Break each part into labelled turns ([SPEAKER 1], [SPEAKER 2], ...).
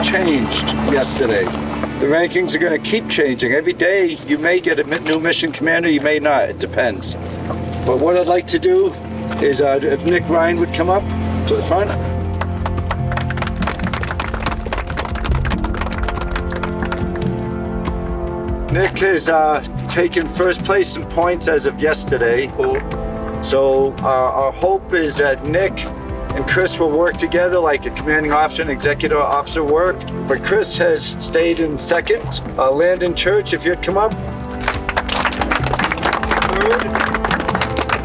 [SPEAKER 1] changed yesterday. The rankings are going to keep changing. Every day you may get a new mission commander, you may not. It depends. But what I'd like to do is if Nick Ryan would come up to the front. Nick has taken first place in points as of yesterday. So our hope is that Nick and Chris will work together like a commanding officer and executive officer work. But Chris has stayed in second. Landon Church, if you'd come up. Third,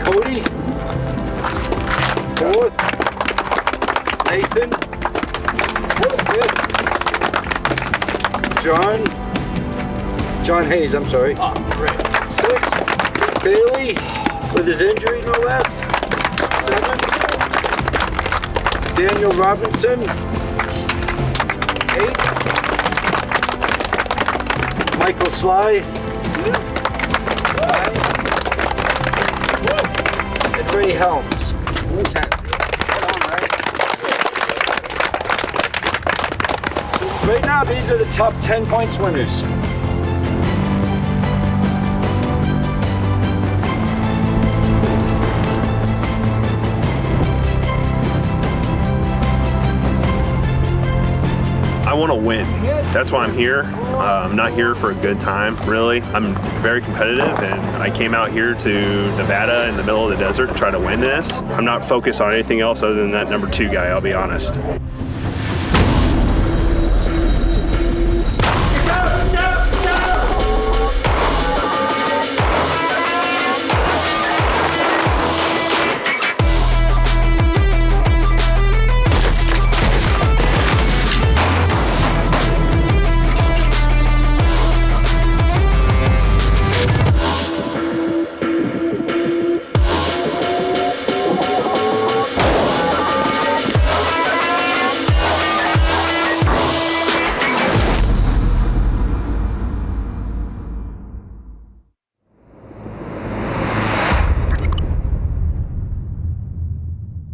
[SPEAKER 1] Cody. Fourth, Nathan. Fifth, John Hayes, I'm sorry.
[SPEAKER 2] Oh, great.
[SPEAKER 1] Sixth, Bailey, with his injury, no less. Seventh, Daniel Robinson. 8. Michael Sly. 9. And Ray Helms. 10. Right now, these are the top 10 points winners.
[SPEAKER 3] I want to win. That's why I'm here. I'm not here for a good time, really. I'm very competitive, and I came out here to Nevada in the middle of the desert to try to win this. I'm not focused on anything else other than that number 2 guy, I'll be honest.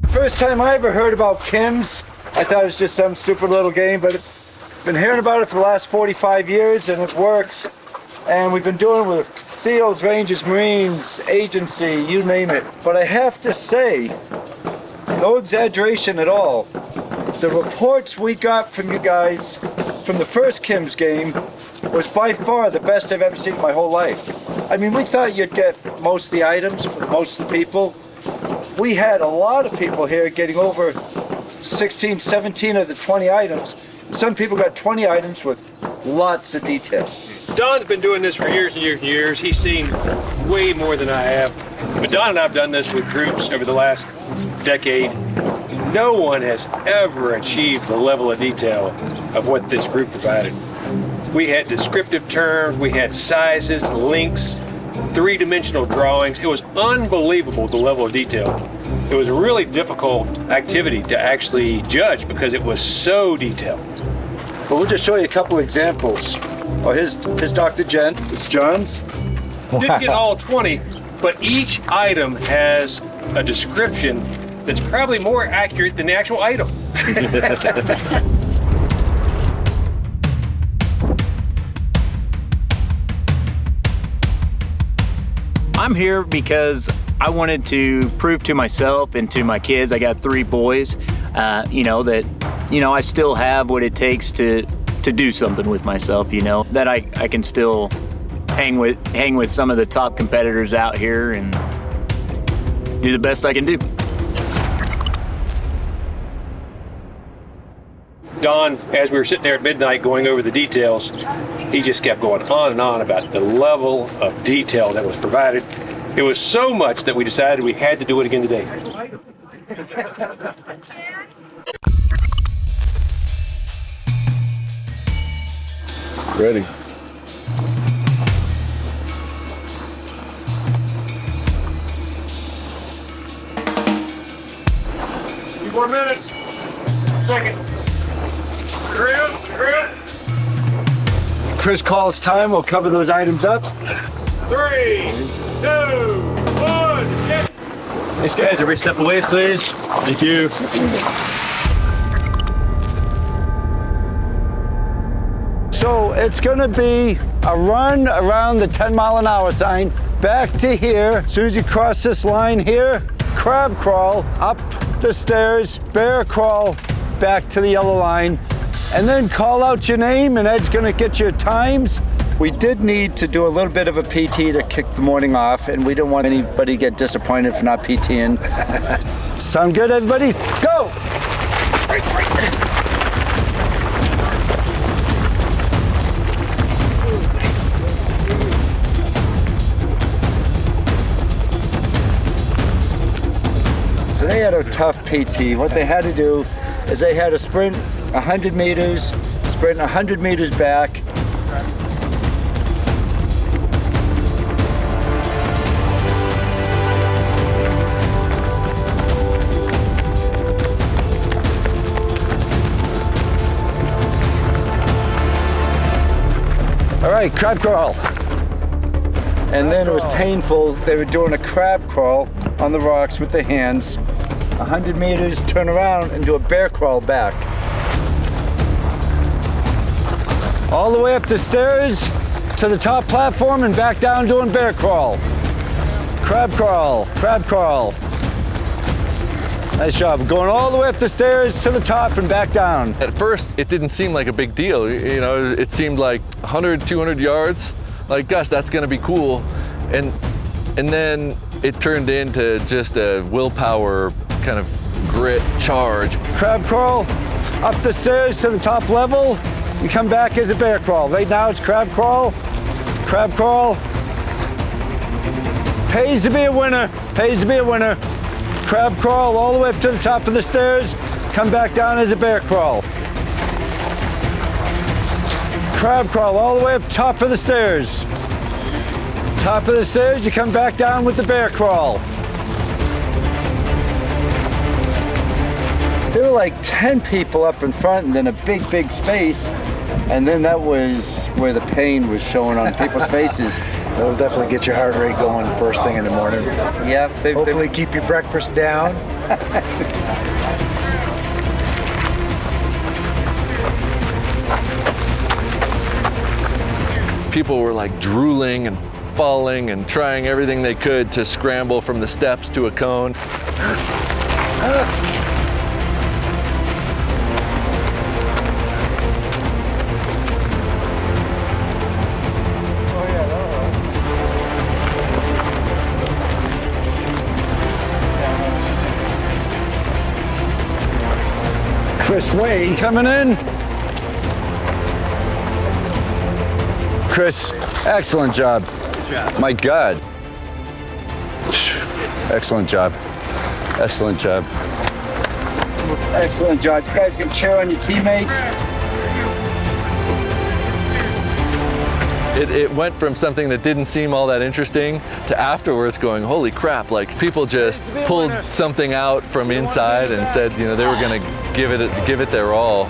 [SPEAKER 1] First time I ever heard about Kim's, I thought it was just some stupid little game, but I've been hearing about it for the last 45 years and it works. And we've been doing it with SEALs, Rangers, Marines, agency, you name it. But I have to say, no exaggeration at all, the reports we got from you guys from the first Kim's game was by far the best I've ever seen in my whole life. I mean, we thought you'd get most of the items for most of the people. We had a lot of people here getting over 16, 17 of the 20 items. Some people got 20 items with lots of detail.
[SPEAKER 2] Don's been doing this for years and years and years. He's seen way more than I have. But Don and I have done this with groups over the last decade. No one has ever achieved the level of detail of what this group provided. We had descriptive terms, we had sizes, links, 3-dimensional drawings. It was unbelievable, the level of detail. It was a really difficult activity to actually judge because it was so detailed.
[SPEAKER 1] But we'll just show you a couple examples. Oh, here's Dr. Gent, it's John's.
[SPEAKER 2] Didn't get all 20, but each item has a description that's probably more accurate than the actual item.
[SPEAKER 4] I'm here because I wanted to prove to myself and to my kids, I got 3 boys, that I still have what it takes to do something with myself, that I can still hang with some of the top competitors out here and do the best I can do.
[SPEAKER 2] Don, as we were sitting there at midnight going over the details, he just kept going on and on about the level of detail that was provided. It was so much that we decided we had to do it again today.
[SPEAKER 5] Ready.
[SPEAKER 2] Few more minutes. Second. Grip.
[SPEAKER 1] Chris calls time, we'll cover those items up.
[SPEAKER 2] 3, 2, 1, get.
[SPEAKER 6] Thanks guys, everybody step away please. Thank you.
[SPEAKER 1] So it's gonna be a run around the 10-mile-an-hour sign, back to here. As soon as you cross this line here, crab crawl up the stairs, bear crawl back to the yellow line, and then call out your name, and Ed's gonna get your times. We did need to do a little bit of a PT to kick the morning off, and we didn't want anybody to get disappointed for not PTing. Sound good, everybody? Go! So they had a tough PT. What they had to do is they had to sprint 100 meters, sprint 100 meters back. All right, crab crawl. And then it was painful. They were doing a crab crawl on the rocks with the hands. 100 meters, turn around and do a bear crawl back. All the way up the stairs to the top platform and back down doing bear crawl. Crab crawl, crab crawl. Nice job. Going all the way up the stairs to the top and back down.
[SPEAKER 5] At first, it didn't seem like a big deal. You know, it seemed like 100, 200 yards. Like, gosh, that's gonna be cool. And then it turned into just a willpower kind of grit charge.
[SPEAKER 1] Crab crawl up the stairs to the top level. You come back as a bear crawl. Right now it's crab crawl, crab crawl. Pays to be a winner, pays to be a winner. Crab crawl all the way up to the top of the stairs, come back down as a bear crawl. Crab crawl all the way up top of the stairs. Top of the stairs, you come back down with the bear crawl. There were like 10 people up in front and then a big, big space. And then that was where the pain was showing on people's faces.
[SPEAKER 7] That'll definitely get your heart rate going first thing in the morning.
[SPEAKER 1] Yeah,
[SPEAKER 7] Hopefully keep your breakfast down.
[SPEAKER 5] People were like drooling and falling and trying everything they could to scramble from the steps to a cone.
[SPEAKER 1] Chris Way coming in. Chris, excellent job. My God. Excellent job. Excellent job. Excellent job. You guys can cheer on your teammates.
[SPEAKER 5] It went from something that didn't seem all that interesting to afterwards going, holy crap, like people just pulled something out from inside and said, you know, they were gonna give it their all.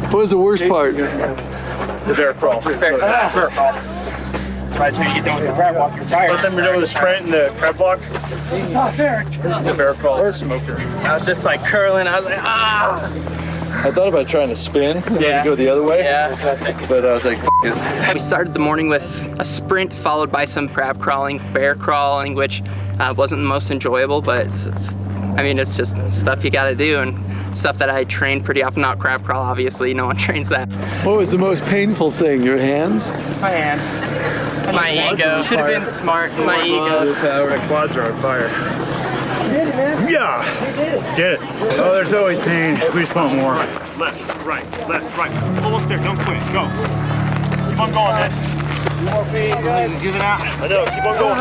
[SPEAKER 5] What was the worst part?
[SPEAKER 2] The bear crawl. Bear crawl. Right, so you get done with the crab walk, you're tired. By the time you're done with the sprint and the crab walk, the bear crawl is smoker.
[SPEAKER 8] I was just like curling. I was like, ah!
[SPEAKER 5] I thought about trying to spin, to go the other way.
[SPEAKER 8] Yeah.
[SPEAKER 5] But I was like, F it.
[SPEAKER 8] We started the morning with a sprint followed by some crab crawling, bear crawling, which wasn't the most enjoyable, but it's just stuff you gotta do. And stuff that I train pretty often. Not crab crawl, obviously. No one trains that.
[SPEAKER 9] What was the most painful thing? Your hands?
[SPEAKER 8] My hands. My ego. Should have been smart. My ego.
[SPEAKER 3] My quads are on fire.
[SPEAKER 7] Yeah. Let's get it. Oh, there's always pain. We just want more.
[SPEAKER 3] Left, right, almost there. Don't quit. Go. Keep on going, man.
[SPEAKER 7] Give it out.
[SPEAKER 3] I know. Keep on going.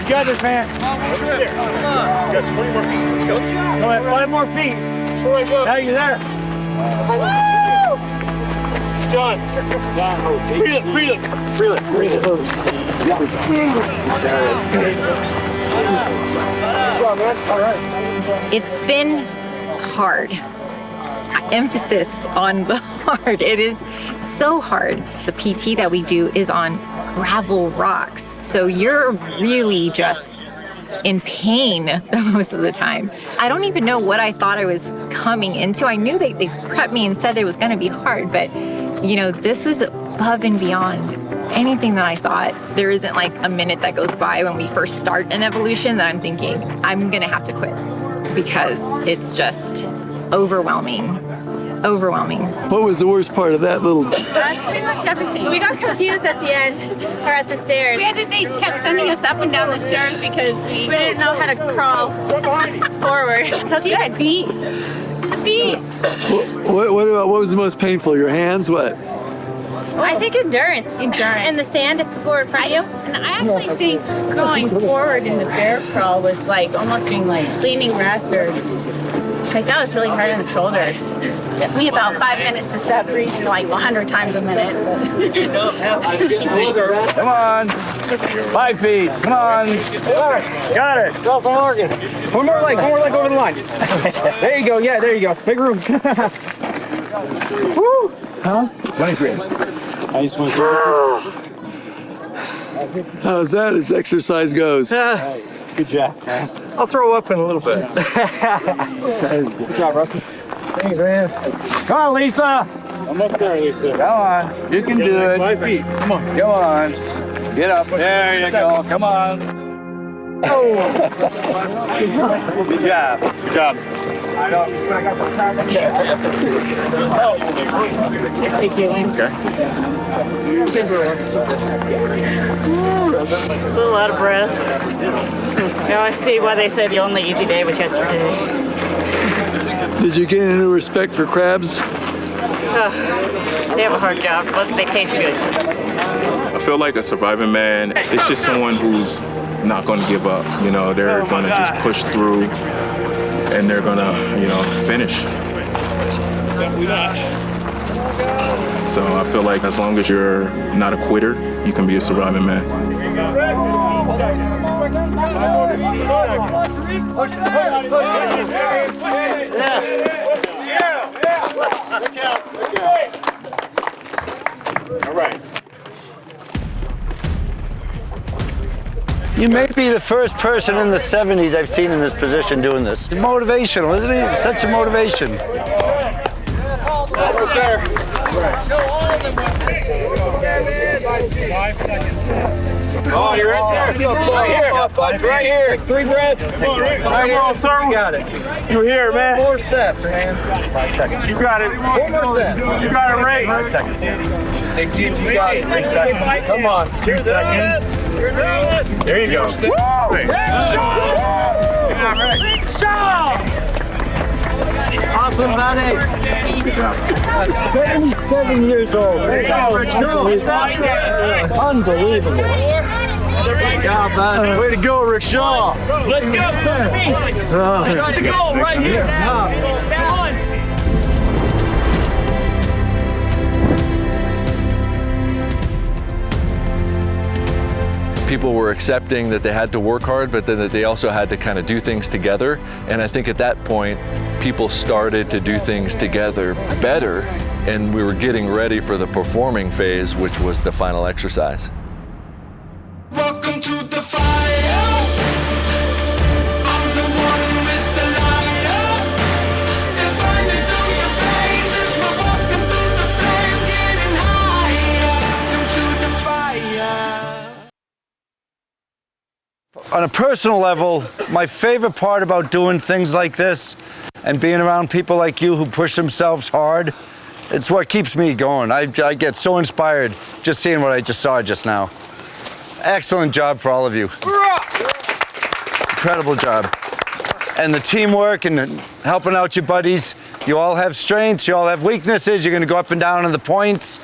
[SPEAKER 1] You got this, man.
[SPEAKER 3] Almost there. You got 20 more feet. Let's go.
[SPEAKER 1] Go ahead, 5 more feet. Now you're there.
[SPEAKER 2] John. Breathe it.
[SPEAKER 10] It's been hard. Emphasis on the hard. It is so hard. The PT that we do is on gravel rocks. So you're really just in pain most of the time. I don't even know what I thought I was coming into. I knew they prepped me and said it was gonna be hard, but you know, this was above and beyond anything that I thought. There isn't like a minute that goes by when we first start an evolution that I'm thinking, I'm gonna have to quit because it's just overwhelming.
[SPEAKER 9] What was the worst part of that little?
[SPEAKER 11] Pretty much everything. We got confused at the end, or at the stairs.
[SPEAKER 12] They kept sending us up and down the stairs because we
[SPEAKER 11] didn't know how to crawl forward. That's good.
[SPEAKER 12] bees.
[SPEAKER 9] What was the most painful? Your hands? What?
[SPEAKER 11] I think endurance. In the sand, if people were in front of you.
[SPEAKER 12] And I actually think going forward in the bear crawl was like almost doing like leaning raspberries. Like that was really hard on the shoulders. It took me about 5 minutes to stop breathing like 100 times a minute.
[SPEAKER 1] Come on. 5 feet. Come on. Got it. Go from Oregon. One more leg over the line. There you go. Yeah, there you go. Big room. Woo. Huh? 23. I just went through.
[SPEAKER 9] How's that as exercise goes?
[SPEAKER 1] Good job.
[SPEAKER 2] I'll throw up in a little bit.
[SPEAKER 1] Good job, Russell. Thanks, man. Come on, Lisa. Almost there, Lisa. Come on. You can do it. 5 feet. Come on. Go on. Get up. There you go. Come on. Oh. Good job. Good job. I know.
[SPEAKER 12] Thank you.
[SPEAKER 2] Okay.
[SPEAKER 11] A little out of breath. Now I see why they said the only easy day was yesterday.
[SPEAKER 9] Did you gain a new respect for crabs?
[SPEAKER 11] They have a hard job, but they taste good.
[SPEAKER 13] I feel like a surviving man is just someone who's not going to give up. You know, they're going to just push through and they're going to, you know, finish. So I feel like as long as you're not a quitter, you can be a surviving man.
[SPEAKER 1] All right. You may be the first person in the 70s I've seen in this position doing this. It's motivational, isn't it? It's such a motivation.
[SPEAKER 2] Oh, you're right there. Right here. Fudge, right here. 3 breaths. Right here. Sir. You got it.
[SPEAKER 1] You're here, man.
[SPEAKER 2] 4 steps, man.
[SPEAKER 1] 5 seconds. You got it.
[SPEAKER 2] 4 more steps.
[SPEAKER 1] You got it right.
[SPEAKER 2] 5 seconds, man. You got it. 3 seconds. Come on. 2 seconds.
[SPEAKER 1] There you go.
[SPEAKER 2] Big shot! Awesome, buddy.
[SPEAKER 1] 77 years old. Unbelievable.
[SPEAKER 2] Good job, bud.
[SPEAKER 1] Way to go, Rickshaw.
[SPEAKER 2] Let's go. Let's go right here.
[SPEAKER 5] People were accepting that they had to work hard, but then that they also had to kind of do things together. And I think at that point, people started to do things together better, and we were getting ready for the performing phase, which was the final exercise.
[SPEAKER 14] Welcome to the fire. I'm the one with the lighter. It's burning through your veins as we're walking through the flames, getting higher. Welcome to the fire.
[SPEAKER 1] On a personal level, my favorite part about doing things like this and being around people like you who push themselves hard, it's what keeps me going. I get so inspired just seeing what I just saw just now. Excellent job for all of you. Incredible job. And the teamwork and helping out your buddies. You all have strengths, you all have weaknesses. You're gonna go up and down in the points,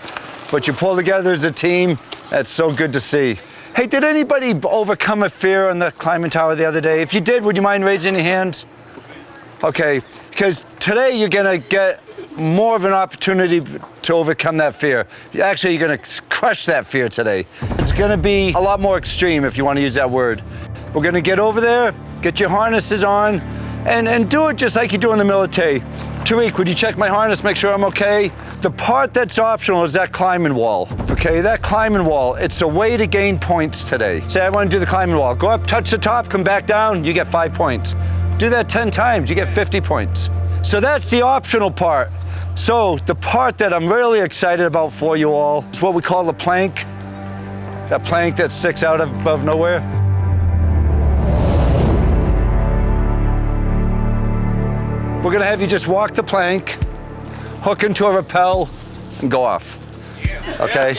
[SPEAKER 1] but you pull together as a team. That's so good to see. Hey, did anybody overcome a fear on the climbing tower the other day? If you did, would you mind raising your hands? Okay, because today you're gonna get more of an opportunity to overcome that fear. Actually, you're gonna crush that fear today. It's gonna be a lot more extreme, if you wanna use that word. We're gonna get over there, get your harnesses on, and do it just like you do in the military. Tariq, would you check my harness, make sure I'm okay? The part that's optional is that climbing wall, okay? That climbing wall, it's a way to gain points today. Say I want to do the climbing wall. Go up, touch the top, come back down, you get 5 points. Do that 10 times, you get 50 points. So that's the optional part. So the part that I'm really excited about for you all is what we call the plank. That plank that sticks out above nowhere. We're gonna have you just walk the plank, hook into a rappel, and go off. Okay?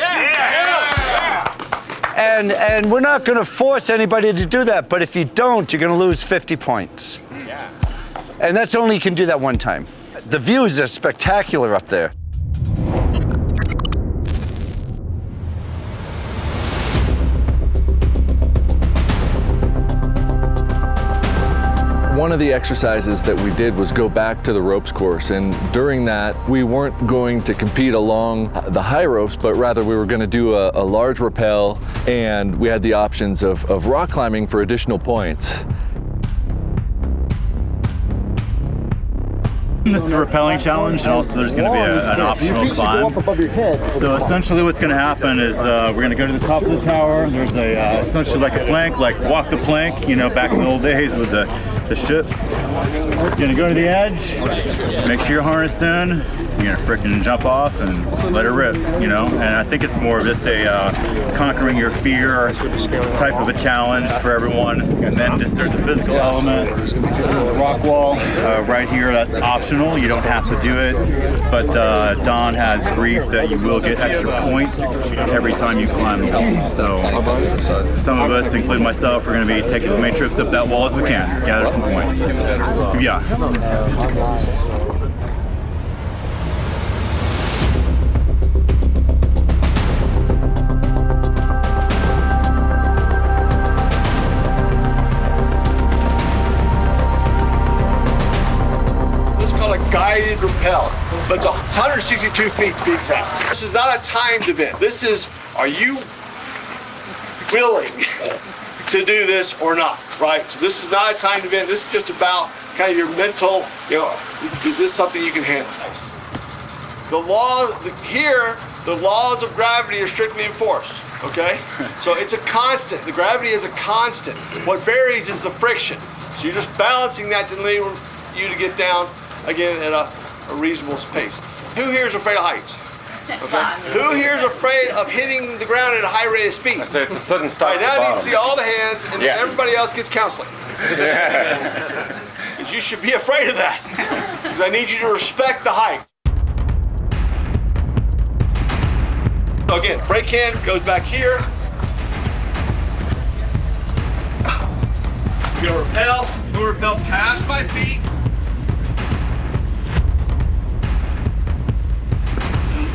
[SPEAKER 1] And we're not gonna force anybody to do that, but if you don't, you're gonna lose 50 points. And that's only you can do that one time. The views are spectacular up there.
[SPEAKER 5] One of the exercises that we did was go back to the ropes course, and during that we weren't going to compete along the high ropes, but rather we were going to do a large rappel, and we had the options of rock climbing for additional points.
[SPEAKER 7] This is a rappelling challenge, and also there's going to be an optional climb. So essentially what's going to happen is we're going to go to the top of the tower. There's essentially like a plank, like walk the plank, you know, back in the old days with the ships. You're going to go to the edge, make sure you're harnessed in, you're going to frickin' jump off and let it rip, you know? And I think it's more of just a conquering your fear type of a challenge for everyone. And then just there's a physical element. There's a rock wall right here, that's optional. You don't have to do it, but Don has briefed that you will get extra points every time you climb the wall. So some of us, including myself, are going to be taking as many trips up that wall as we can, gather some points. Yeah.
[SPEAKER 15] Guided rappel, but it's 162 feet to be exact. This is not a timed event. This is, are you willing to do this or not, right? So this is not a timed event. This is just about kind of your mental, you know, is this something you can handle? The laws here, the laws of gravity are strictly enforced, okay? So it's a constant. The gravity is a constant. What varies is the friction. So you're just balancing that to enable you to get down again at a reasonable pace. Who here is afraid of heights? Okay. Who here is afraid of hitting the ground at a high rate of speed?
[SPEAKER 16] I say it's a sudden stop.
[SPEAKER 15] Right, now I need to see all the hands, and then everybody else gets counseling. Because you should be afraid of that. Because I need you to respect the height. So again, brake hand goes back here. You're gonna rappel. You're gonna rappel past my feet.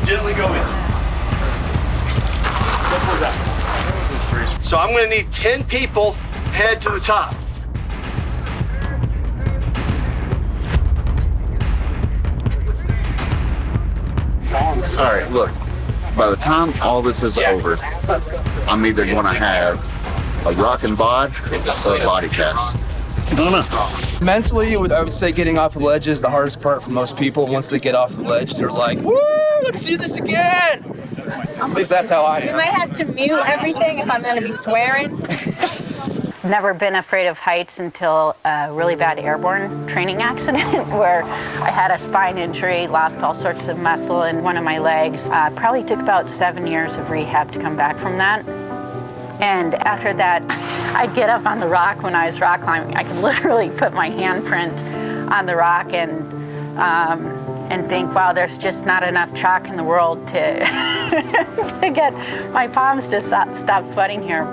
[SPEAKER 15] Gently go in. Simple as that. So I'm going to need 10 people head to the top.
[SPEAKER 17] All right, look, by the time all this is over, I'm either going to have a rockin' bod or a body cast.
[SPEAKER 18] I don't know. Mentally, I would say getting off the ledge is the hardest part for most people. Once they get off the ledge, they're like, woo, let's do this again. At least that's how I am.
[SPEAKER 12] You might have to mute everything if I'm going to be swearing.
[SPEAKER 19] Never been afraid of heights until a really bad airborne training accident where I had a spine injury, lost all sorts of muscle in one of my legs. Probably took about 7 years of rehab to come back from that. And after that, I'd get up on the rock when I was rock climbing. I could literally put my handprint on the rock and think, wow, there's just not enough chalk in the world to, to get my palms to stop sweating here.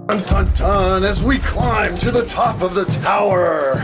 [SPEAKER 15] Dun, dun, dun, as we climb to the top of the tower.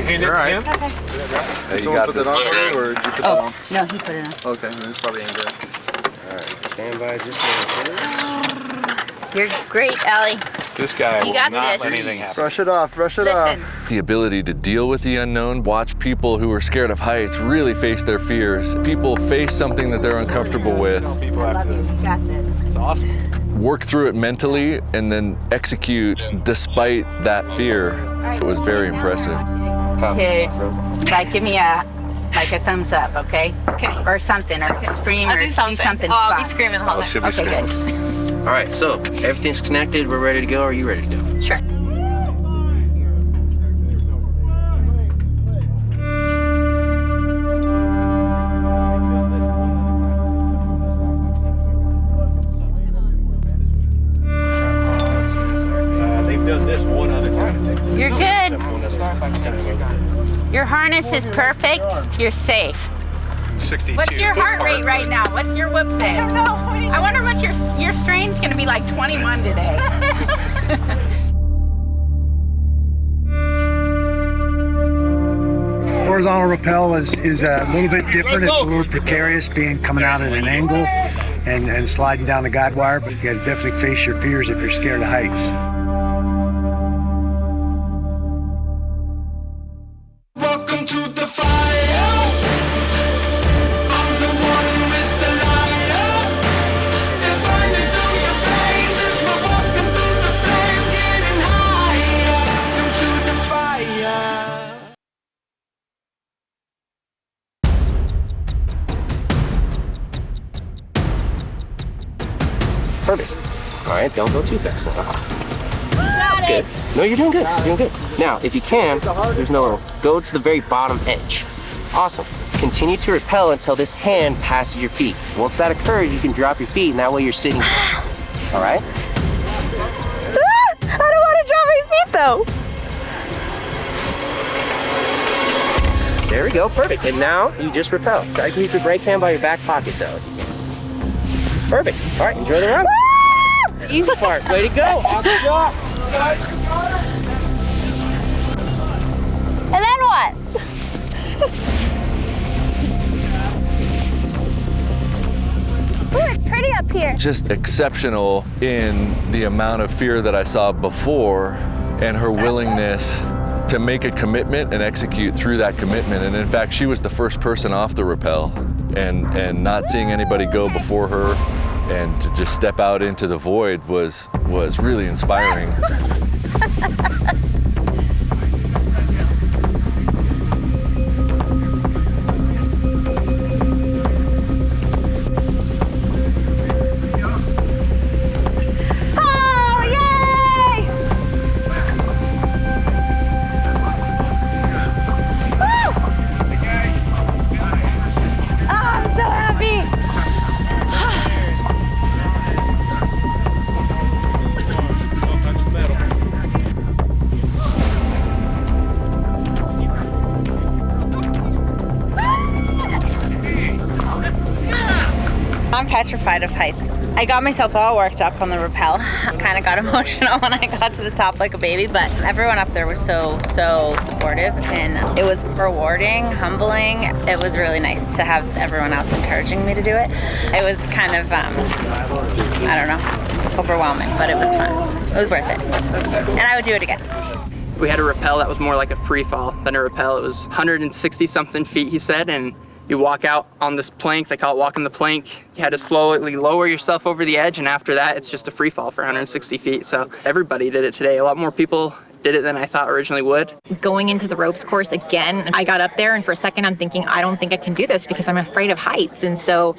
[SPEAKER 2] You're right.
[SPEAKER 12] Okay.
[SPEAKER 15] Hey, you got this on for you, or did you put that on?
[SPEAKER 19] No, he put it on.
[SPEAKER 15] Okay, it's probably ain't good.
[SPEAKER 2] Alright, stand by just a minute.
[SPEAKER 12] You're great, Allie.
[SPEAKER 15] This guy
[SPEAKER 12] You
[SPEAKER 15] will
[SPEAKER 12] got
[SPEAKER 15] not
[SPEAKER 12] this.
[SPEAKER 15] let anything happen. Brush it off, brush it
[SPEAKER 12] Listen.
[SPEAKER 15] off.
[SPEAKER 5] The ability to deal with the unknown, watch people who are scared of heights really face their fears. People face something that they're uncomfortable with.
[SPEAKER 15] People after this.
[SPEAKER 12] You got this.
[SPEAKER 15] It's awesome.
[SPEAKER 5] Work through it mentally and then execute despite that fear. It was very impressive.
[SPEAKER 19] To like give me a thumbs up, okay?
[SPEAKER 12] Okay.
[SPEAKER 19] Or something, or scream,
[SPEAKER 12] I'll
[SPEAKER 19] or
[SPEAKER 12] do something.
[SPEAKER 19] fun.
[SPEAKER 12] I'll be screaming the whole time.
[SPEAKER 15] Should be
[SPEAKER 19] Okay,
[SPEAKER 15] screaming.
[SPEAKER 19] good.
[SPEAKER 2] All right, so everything's connected. We're ready to go. Are you ready to go?
[SPEAKER 12] Sure.
[SPEAKER 2] They've done this one other time.
[SPEAKER 12] You're good. Your harness is perfect. You're safe.
[SPEAKER 15] 62.
[SPEAKER 12] What's your heart rate right now? What's your whoop say? I don't know. I wonder what your strain's gonna be like 21 today.
[SPEAKER 1] Horizontal rappel is a little bit different. It's a little precarious being coming out at an angle and sliding down the guide wire, but you gotta definitely face your fears if you're scared of heights.
[SPEAKER 14] Welcome to the fire. I'm the one with the lighter. They're burning through your veins as we're walking through the flames, getting higher. Welcome to the fire.
[SPEAKER 2] Perfect. All right, don't go too fast now.
[SPEAKER 12] Got it.
[SPEAKER 2] Good. No, you're doing good. You're doing good. Now, if you can, there's no go to the very bottom edge. Awesome. Continue to rappel until this hand passes your feet. Once that occurs, you can drop your feet, and that way you're sitting. All right.
[SPEAKER 12] I don't want to drop my seat though.
[SPEAKER 2] There we go. Perfect. And now you just rappel. Try to keep your brake hand by your back pocket, though. Perfect. All right. Enjoy the run. Easy part. Way to go. Awesome job.
[SPEAKER 12] And then what? Ooh, it's pretty up here.
[SPEAKER 5] Just exceptional in the amount of fear that I saw before and her willingness to make a commitment and execute through that commitment. And in fact, she was the first person off the rappel, and not seeing anybody go before her and to just step out into the void was really inspiring.
[SPEAKER 12] Oh, yay! Woo! Oh, I'm so happy.
[SPEAKER 11] I'm petrified of heights. I got myself all worked up on the rappel. Kind of got emotional when I got to the top like a baby, but everyone up there was so supportive, and it was rewarding, humbling. It was really nice to have everyone else encouraging me to do it. It was kind of, I don't know, overwhelming, but it was fun. It was worth it. And I would do it again.
[SPEAKER 8] We had a rappel that was more like a free fall than a rappel. It was 160 something feet, he said, and you walk out on this plank, they call it walking the plank. You had to slowly lower yourself over the edge, and after that, it's just a free fall for 160 feet. So everybody did it today. A lot more people did it than I thought originally would.
[SPEAKER 10] Going into the ropes course again, I got up there, and for a second I'm thinking, I don't think I can do this because I'm afraid of heights. And so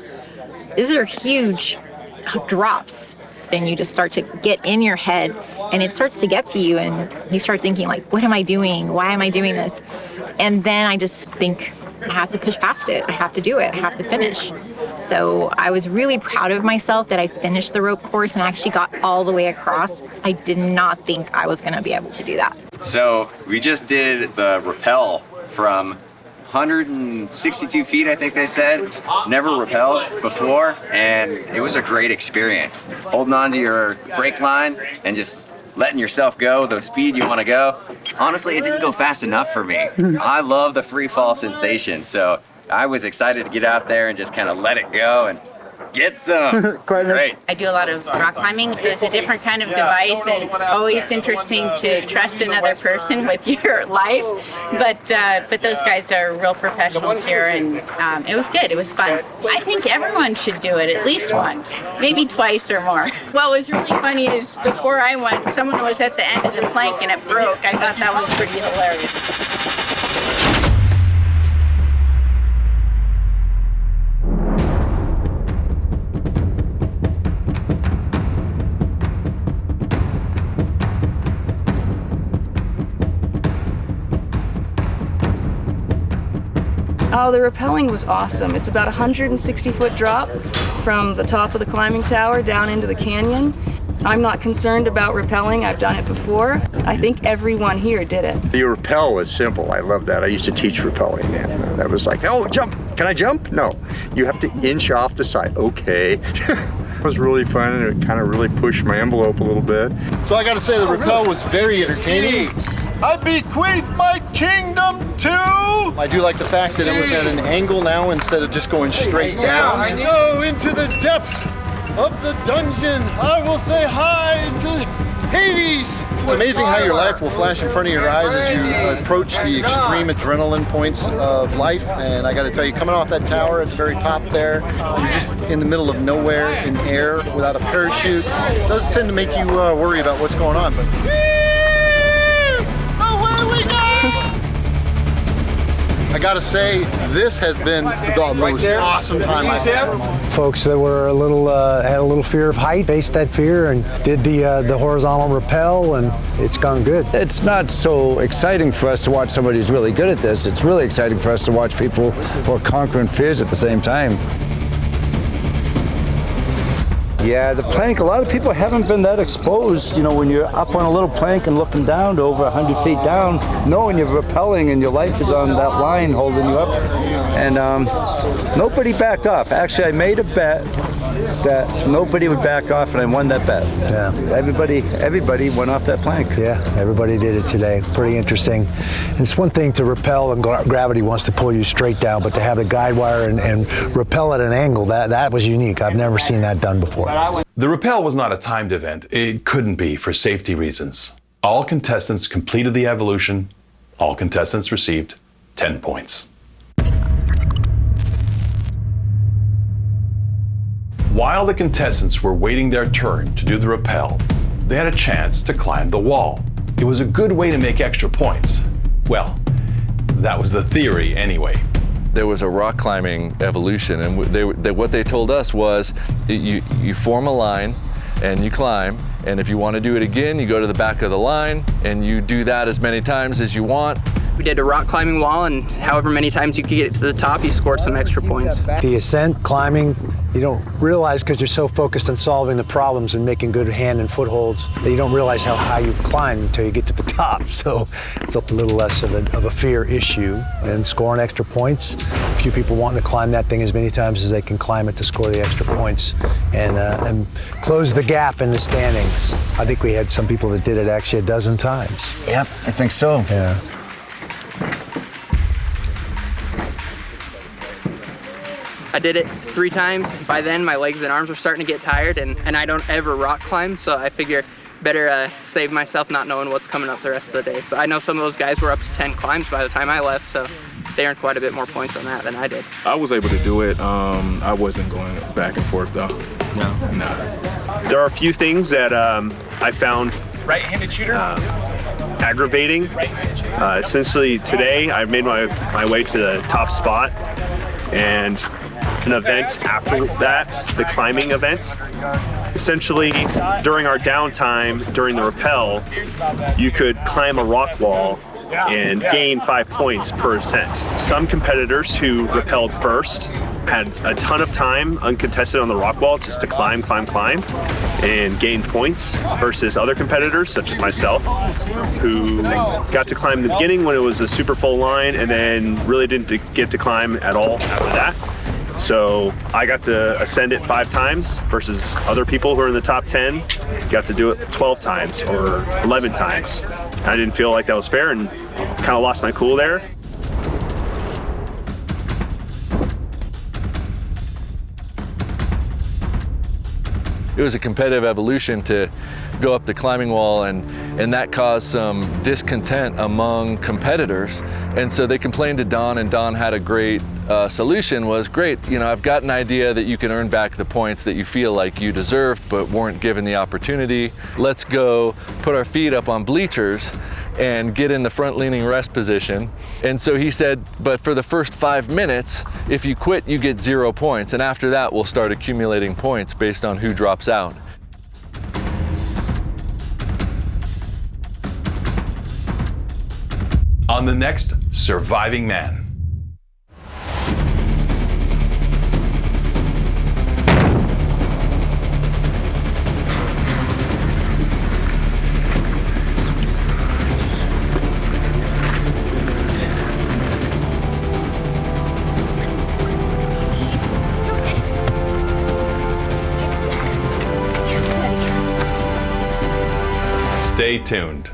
[SPEAKER 10] these are huge drops. Then you just start to get in your head, and it starts to get to you, and you start thinking like, what am I doing? Why am I doing this? And then I just think, I have to push past it. I have to do it. I have to finish. So I was really proud of myself that I finished the rope course and actually got all the way across. I did not think I was going to be able to do that.
[SPEAKER 16] So we just did the rappel from 162 feet, I think they said. Never rappelled before, and it was a great experience. Holding on to your brake line and just letting yourself go the speed you want to go. Honestly, it didn't go fast enough for me. I love the free fall sensation, so I was excited to get out there and just kind of let it go and get some. Great.
[SPEAKER 11] I do a lot of rock climbing, so it's a different kind of device, and it's always interesting to trust another person with your life. But those guys are real professionals here, and it was good. It was fun. I think everyone should do it at least once, maybe twice or more. What was really funny is before I went, someone was at the end of the plank and it broke. I thought that was pretty hilarious.
[SPEAKER 20] Oh, the rappelling was awesome. It's about a 160-foot drop from the top of the climbing tower down into the canyon. I'm not concerned about rappelling. I've done it before. I think everyone here did it.
[SPEAKER 21] The rappel was simple. I love that. I used to teach rappelling, and that was like, oh, jump. Can I jump? No. You have to inch off the side. Okay. It was really fun, and it kind of really pushed my envelope a little bit.
[SPEAKER 15] So I got to say, the rappel was very entertaining. I bequeath my kingdom to... I do like the fact that it was at an angle now instead of just going straight down. I go into the depths of the dungeon. I will say hi to Hades. It's amazing how your life will flash in front of your eyes as you approach the extreme adrenaline points of life. And I got to tell you, coming off that tower at the very top there, you're just in the middle of nowhere in air without a parachute. It does tend to make you worry about what's going on. But I gotta say, this has been the most awesome time I've had.
[SPEAKER 22] Folks that were had a little fear of height faced that fear and did the horizontal rappel, and it's gone good.
[SPEAKER 23] It's not so exciting for us to watch somebody who's really good at this. It's really exciting for us to watch people who are conquering fears at the same time.
[SPEAKER 1] Yeah, the plank, a lot of people haven't been that exposed, you know, when you're up on a little plank and looking down to over 100 feet down, knowing you're rappelling and your life is on that line holding you up. And nobody backed off. Actually, I made a bet that nobody would back off, and I won that bet.
[SPEAKER 22] Yeah.
[SPEAKER 1] Everybody went off that plank.
[SPEAKER 22] Yeah, everybody did it today. Pretty interesting. It's one thing to rappel and gravity wants to pull you straight down, but to have the guide wire and rappel at an angle, that was unique. I've never seen that done before.
[SPEAKER 24] The rappel was not a timed event. It couldn't be for safety reasons. All contestants completed the evolution. All contestants received 10 points. While the contestants were waiting their turn to do the rappel, they had a chance to climb the wall. It was a good way to make extra points. Well, that was the theory anyway.
[SPEAKER 5] There was a rock climbing evolution, and what they told us was you form a line and you climb, and if you want to do it again, you go to the back of the line and you do that as many times as you want,
[SPEAKER 8] We did a rock climbing wall, and however many times you could get to the top, you scored some extra points.
[SPEAKER 22] The ascent, climbing, you don't realize because you're so focused on solving the problems and making good hand and footholds that you don't realize how high you climb until you get to the top. So it's a little less of a fear issue. And scoring extra points, a few people wanting to climb that thing as many times as they can climb it to score the extra points and close the gap in the standings. I think we had some people that did it actually a dozen times.
[SPEAKER 23] Yep, I think so.
[SPEAKER 22] Yeah.
[SPEAKER 8] I did it 3 times. By then, my legs and arms were starting to get tired, and I don't ever rock climb, so I figure better save myself not knowing what's coming up the rest of the day. But I know some of those guys were up to 10 climbs by the time I left, so they earned quite a bit more points on that than I did.
[SPEAKER 13] I was able to do it. I wasn't going back and forth though. No.
[SPEAKER 3] There are a few things that I found right-handed shooter aggravating. Essentially today I made my way to the top spot, and an event after that, the climbing event. Essentially, during our downtime, during the rappel, you could climb a rock wall and gain 5 points per ascent. Some competitors who rappelled first had a ton of time uncontested on the rock wall just to climb, and gain points, versus other competitors, such as myself, who got to climb in the beginning when it was a super full line and then really didn't get to climb at all after that. So I got to ascend it 5 times versus other people who are in the top 10 got to do it 12 times or 11 times. I didn't feel like that was fair and kind of lost my cool there.
[SPEAKER 5] It was a competitive evolution to go up the climbing wall, and that caused some discontent among competitors. And so they complained to Don, and Don had a great solution. Was great, you know, I've got an idea that you can earn back the points that you feel like you deserved but weren't given the opportunity. Let's go put our feet up on bleachers and get in the front leaning rest position. And so he said, but for the first 5 minutes, if you quit, you get 0 points. And after that, we'll start accumulating points based on who drops out.
[SPEAKER 24] On the next Surviving Man. Stay tuned.